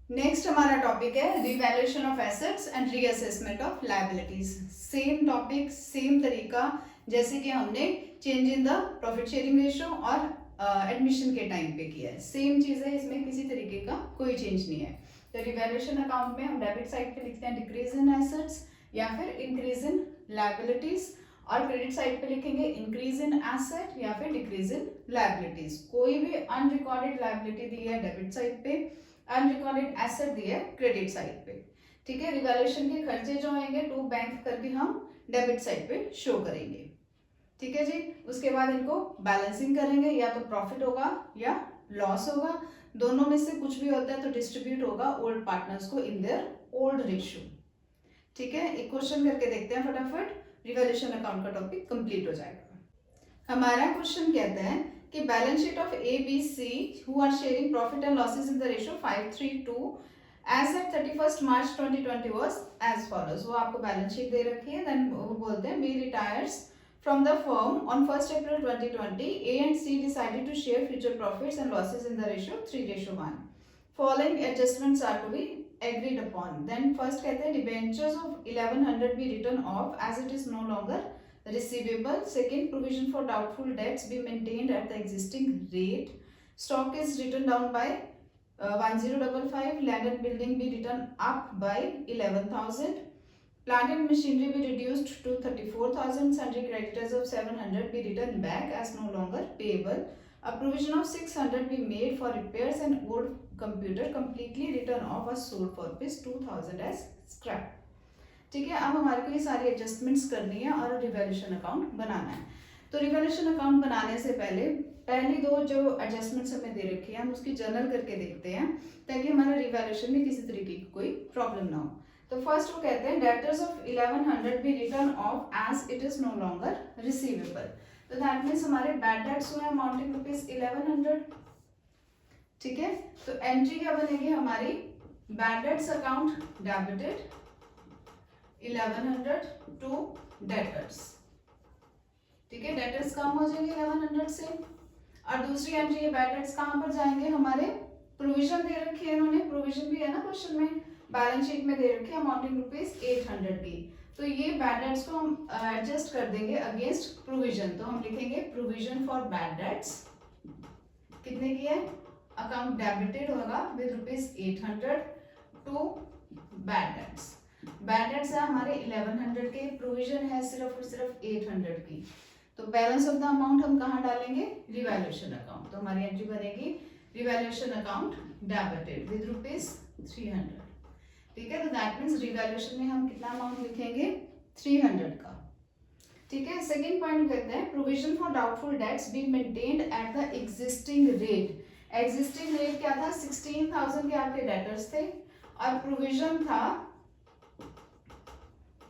Next हमारा topic है revaluation of assets and reassessment of liabilities. Same topic, same तरीका जैसे कि हमने change in the profit sharing ratio और एडमिशन के टाइम पे किया है, सेम चीज है, इसमें किसी तरीके का कोई चेंज नहीं है। तो रिवैल्यूएशन अकाउंट में हम डेबिट साइड पे लिखते हैं डिक्रीज इन एसेट्स या फिर इंक्रीज इन लायबिलिटीज, और क्रेडिट साइड पे लिखेंगे इंक्रीज इन एसेट या फिर डिक्रीज इन लायबिलिटीज। कोई भी अनरिकॉर्डेड लायबिलिटी दी है डेबिट साइड पे, अनरिकॉर्डेड एसेट दी है क्रेडिट साइड पे। ठीक है, रिवैल्यूएशन के खर्चे जो आएंगे टू बैंक करके हम डेबिट साइड पे शो करेंगे। ठीक है जी, उसके बाद इनको बैलेंसिंग करेंगे, या तो प्रॉफिट होगा या लॉस होगा, दोनों में से कुछ भी होता है तो डिस्ट्रीब्यूट होगा ओल्ड पार्टनर्स को इन देयर ओल्ड रेशियो। ठीक है, एक क्वेश्चन करके देखते हैं फटाफट, रिवैल्यूएशन अकाउंट का टॉपिक कंप्लीट हो जाएगा। हमारा क्वेश्चन कहता है कि balance sheet of A B C who are sharing profit and losses in the ratio 5:3:2 as at 31 March 2020 was as follows. वो आपको बैलेंस शीट दे रखी है, देन वो बोलते हैं B retires from the firm on 1st April 2020. A and C decided to share future profits and losses in the ratio 3:1. Following adjustments are to be agreed upon. Then first कहते हैं debentures of 1100 be written off as it is no longer receivable. Second, provision for doubtful debts be maintained at the existing rate. Stock is written down by 1055. Land and building be written up by 11,000. Plant and machinery be reduced to 34,000. Sundry creditors of 700 be written back as no longer payable. A provision of 600 be made for repairs and old computer completely written off as sold for rupees 2,000 as scrap. ठीक है, अब हमारे को ये सारी adjustments करनी है और रिवैल्यूएशन अकाउंट बनाना है। तो रिवैल्यूएशन अकाउंट बनाने से पहले पहली दो जो एडजस्टमेंट्स हमें दे रखी है हम उसकी जर्नल करके देखते हैं, ताकि हमारे रिवैल्यूएशन में किसी तरीके की कोई प्रॉब्लम ना हो। तो फर्स्ट वो कहते हैं debtors of 1100 be written off as it is no longer receivable. तो दैट मीन्स हमारे बैड डेट्स हुए अमाउंटिंग रुपीज 1100। ठीक है, तो एंट्री क्या बनेगी हमारी, bad debts account debited 1100 to debtors. ठीक है, डेटर्स कम हो जाएंगे 1100 से, और दूसरी एंट्री ये बैड डेट्स कहाँ पर जाएंगे, हमारे प्रोविजन दे रखी है इन्होंने, प्रोविजन भी है ना क्वेश्चन में, बैलेंस शीट में दे रखी है अमाउंटिंग रुपीज 800 की। तो ये बैड डेट्स को हम एडजस्ट कर देंगे अगेंस्ट प्रोविजन। तो हम लिखेंगे प्रोविजन फॉर बैड डेट्स कितने की है, अकाउंट डेबिटेड होगा with rupees 800 to bad debts. Bad debts है हमारे 1100 के, प्रोविजन है सिर्फ और सिर्फ 800 की। तो बैलेंस ऑफ द अमाउंट हम कहाँ डालेंगे, रिवैल्यूएशन अकाउंट। तो हमारी एंट्री बनेगी revaluation account debited with rupees 300। ठीक है, तो दैट मीन्स रिवैल्यूएशन में हम कितना अमाउंट लिखेंगे, 300 का। ठीक है, सेकंड पॉइंट कहते हैं provision for doubtful dates be maintained at the existing rate. Existing rate क्या था, 16,000 के आपके डेटर्स थे और प्रोविजन था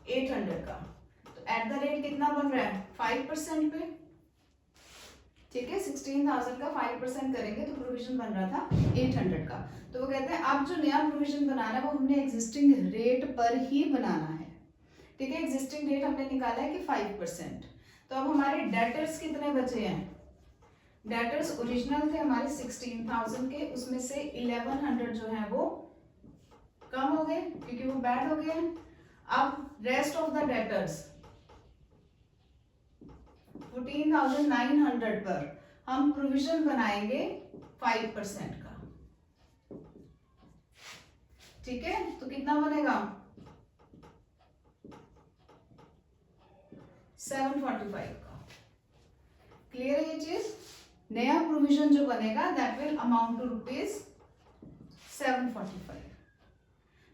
800 का। तो एट द रेट कितना बन रहा है, 5% पे। ठीक है, 16,000 का 5% करेंगे तो प्रोविजन बन रहा था 800 का। तो वो कहते हैं अब जो नया प्रोविजन बनाना है वो हमने एग्जिस्टिंग रेट पर ही बनाना है। ठीक है, एग्जिस्टिंग रेट हमने निकाला है कि 5%। तो अब हमारे डेटर्स कितने बचे हैं, डेटर्स ओरिजिनल थे हमारे 16,000 के, उसमें से 1100 जो है वो कम हो गए क्योंकि वो बैड हो गए हैं। अब रेस्ट ऑफ द डेटर्स 14,900 पर हम प्रोविजन बनाएंगे 5% का। ठीक है, तो कितना बनेगा 745 का। क्लियर है ये चीज, नया प्रोविजन जो बनेगा that will amount to rupees 745।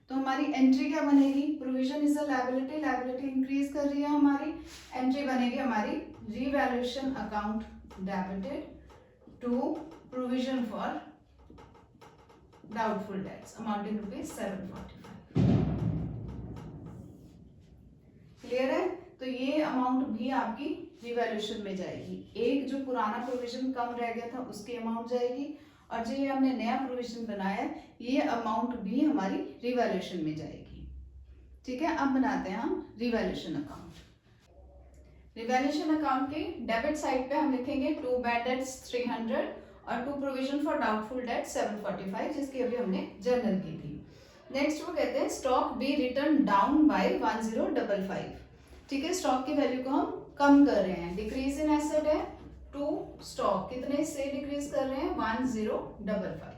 तो हमारी एंट्री क्या बनेगी, provision is a liability, liability increase कर रही है हमारी, एंट्री बनेगी हमारी revaluation account debited to provision for doubtful debts amounting rupees 745। Clear है, तो ये अमाउंट भी आपकी रिवैल्यूएशन में जाएगी। एक जो पुराना प्रोविजन कम रह गया था उसकी अमाउंट जाएगी, और जो ये हमने नया प्रोविजन बनाया है ये अमाउंट भी हमारी रिवैल्यूएशन में जाएगी। ठीक है, अब बनाते हैं हम रिवैल्यूएशन अकाउंट। रिवैल्यूएशन अकाउंट के डेबिट साइड पे हम लिखेंगे टू बैड डेट्स 300 और to provision for doubtful debt 745, जिसकी अभी हमने जर्नल की थी। नेक्स्ट वो कहते हैं stock be written down by 1055। ठीक है, स्टॉक की वैल्यू को हम कम कर रहे हैं, डिक्रीज इन एसेट है टू स्टॉक, कितने से डिक्रीज कर रहे हैं 1055।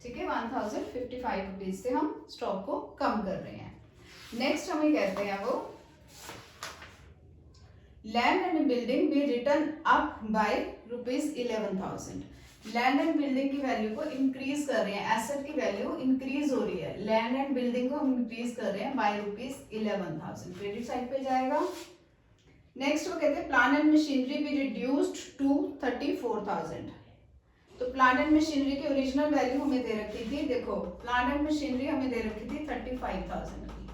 ठीक है, 1055 रुपीज से हम स्टॉक को कम कर रहे हैं। नेक्स्ट हमें कहते हैं वो land and building be written up by ₹11,000। Land and building की वैल्यू को इंक्रीज कर रहे हैं, एसेट की वैल्यू इंक्रीज हो रही है, लैंड एंड बिल्डिंग को हम इंक्रीज कर रहे हैं बाय ₹11,000, क्रेडिट साइड पे जाएगा। नेक्स्ट वो कहते हैं plant and machinery be reduced to 34,000। तो प्लांट एंड मशीनरी की ओरिजिनल वैल्यू हमें दे रखी थी, देखो प्लांट एंड मशीनरी हमें दे रखी थी 35,000 की।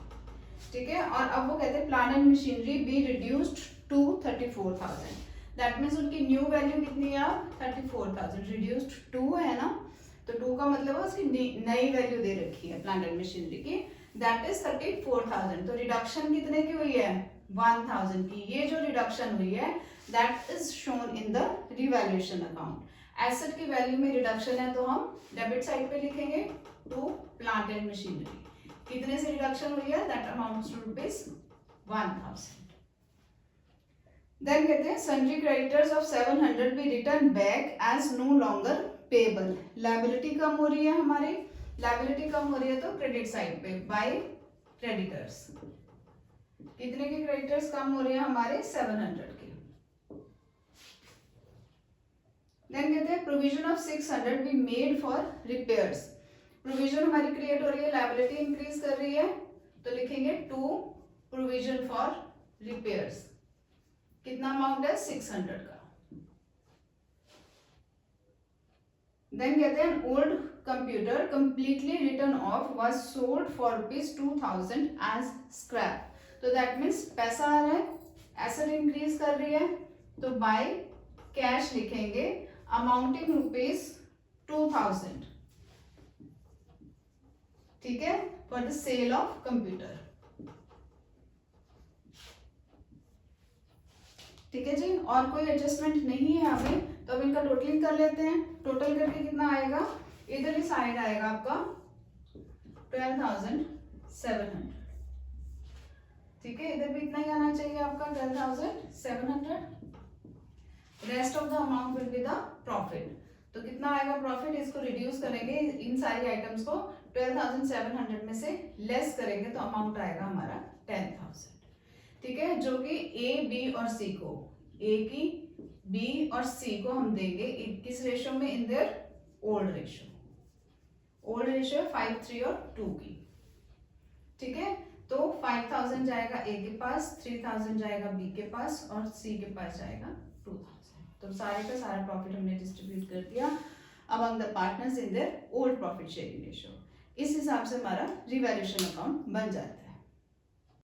ठीक है, और अब वो कहते हैं plant and machinery be reduced to 34,000। That means उनकी न्यू वैल्यू कितनी है अब 34,000, रिड्यूस्ड 2 है ना, तो 2 का मतलब है उसकी नई वैल्यू दे रखी है प्लांट एंड मशीनरी की, दैट इज 34,000। तो रिडक्शन कितने की हुई है 1,000 की। ये जो रिडक्शन हुई है that is shown in the revaluation account. Asset की वैल्यू में रिडक्शन है तो हम डेबिट साइड पे लिखेंगे टू प्लांट एंड मशीनरी। कितने से रिडक्शन हुई है दैट अमाउंट्स टू ₹1,000। देन कहते हैं sundry creditors of 700 be return back as no longer payable. Liability कम हो रही है हमारी, लायबिलिटी कम हो रही है तो क्रेडिट साइड पे बाय क्रेडिटर्स। कितने के क्रेडिटर्स कम हो रहे हैं हमारे 700 के। देन कहते हैं provision of 600 be made for repairs. Provision हमारी क्रिएट हो रही है, लायबिलिटी इंक्रीज कर रही है, तो लिखेंगे टू प्रोविजन फॉर रिपेयर्स। कितना अमाउंट है 600 का। देन कहते हैं old computer completely written off was sold for ₹2,000 as scrap. तो दैट मीन्स पैसा आ रहा है, एसेट इंक्रीज कर रही है, तो बाय कैश लिखेंगे अमाउंटिंग ₹2,000। ठीक है, for the sale of computer. ठीक है जी, और कोई एडजस्टमेंट नहीं है अभी, तो अब इनका टोटलिंग कर लेते हैं। टोटल करके कितना आएगा, इधर ही साइड आएगा आपका 12,700। ठीक है, इधर भी इतना ही आना चाहिए आपका 12,700। Rest of the amount will be the profit. तो कितना आएगा प्रॉफिट, इसको रिड्यूस करेंगे, इन सारी आइटम्स को 12,700 में से लेस करेंगे तो अमाउंट आएगा हमारा 10,000। ठीक है, जो कि ए बी और सी को, ए की बी और सी को हम देंगे किस रेशो में, in their old ratio. Old ratio 5, 3 और 2 की। ठीक है, तो 5,000 जाएगा ए के पास, 3,000 जाएगा बी के पास और सी के पास जाएगा 2,000। तो सारे का सारा प्रॉफिट हमने डिस्ट्रीब्यूट कर दिया among the partners in their old profit sharing ratio. इस हिसाब से हमारा रिवैल्यूएशन अकाउंट बन जाता है।